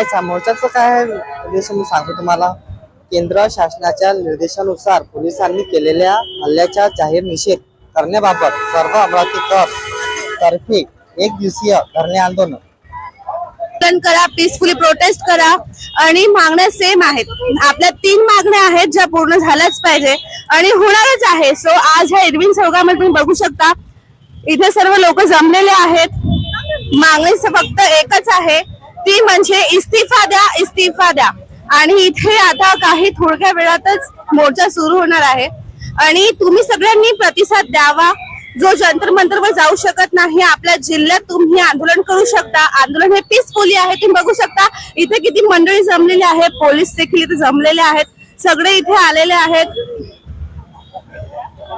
काय मोर्चाचं काय उद्देश मी सांगतो तुम्हाला. केंद्र शासनाच्या निर्देशानुसार पोलिसांनी केलेल्या हल्ल्याचा जाहीर निषेध करण्याबाबत सर्व अमरावतीकर तर्फे एक दिवसीय धरणे आंदोलन करा, पीसफुली प्रोटेस्ट करा आणि मागण्या सेम आहेत. आपल्या 3 मागण्या आहेत ज्या पूर्ण झाल्याच पाहिजे आणि होणारच आहे. सो आज ह्या इरविन चौकामध्ये तुम्ही बघू शकता, इथे सर्व लोक जमलेले आहेत. मागणी फक्त एकच आहे, ती म्हणजे इस्तीफा द्या, इस्तीफा द्या. आणि इथे आता काही थोड्या वेळातच मोर्चा सुरू होणार आहे आणि तुम्ही सगळ्यांनी प्रतिसाद द्यावा. जो जंतर मंतरवर जाऊ शकत नाही, आपल्या जिल्ह्यात तुम्ही आंदोलन करू शकता. आंदोलन हे पीसफुली आहे. तुम्ही बघू शकता इथे किती मंडळी जमलेली आहे, पोलीस देखील इथे जमलेले आहेत, सगळे इथे आलेले आहेत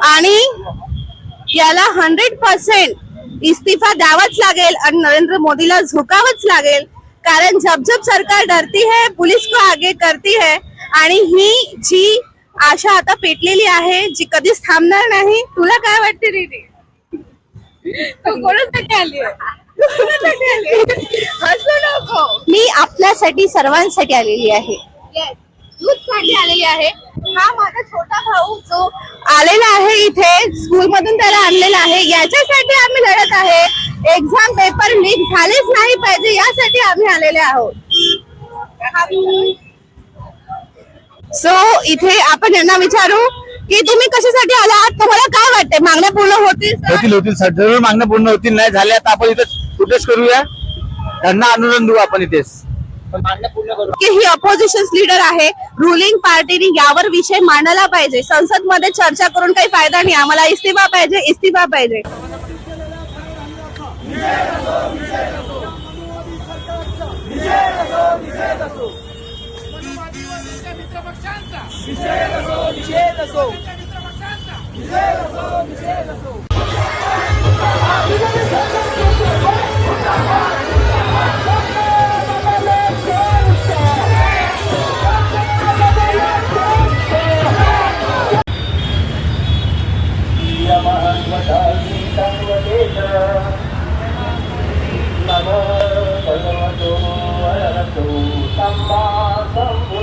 आणि याला 100% इस्तीफा द्यावाच लागेल आणि नरेंद्र मोदीला झुकावंच लागेल. कारण जब जब सरकार डरती है, पुलिस को आगे करती है आणि ही जी आशा आता पेटलेली आहे, जी कधीच थांबणार नाही. तुला काय वाटते दीदी? तू कोणासाठी आली? हसू नको. मी आपल्यासाठी सर्वांसाठी आलेली आहे. साठी आलेली आहे. हा माझा छोटा भाऊ जो आलेला आहे इथे स्कूल मधून, त्याला आणलेला आहे. याच्यासाठी आम्ही लढत आहे. एक्झाम पेपर लीक झालेच नाही पाहिजे यासाठी आम्ही आलेले आहोत. सो इथे आपण यांना विचारू की तुम्ही कशासाठी आलात, तुम्हाला काय वाटते, मागण्या पूर्ण होतील? होतील सर, जरूर मागण्या पूर्ण होतील. नाही झाल्या तर आपण इथे प्रोटेस्ट करूया, त्यांना आंदोलन देऊ आपण इथेच. की ही ऑपोजिशन लीडर आहे, रुलिंग पार्टीने यावर विषय मांडला पाहिजे. संसद मध्ये चर्चा करून काही फायदा नाही. आम्हाला इस्तीफा पाहिजे, इस्तीफा पाहिजे. नमो भगवतो वरदो सम्मा सम्बुद्धो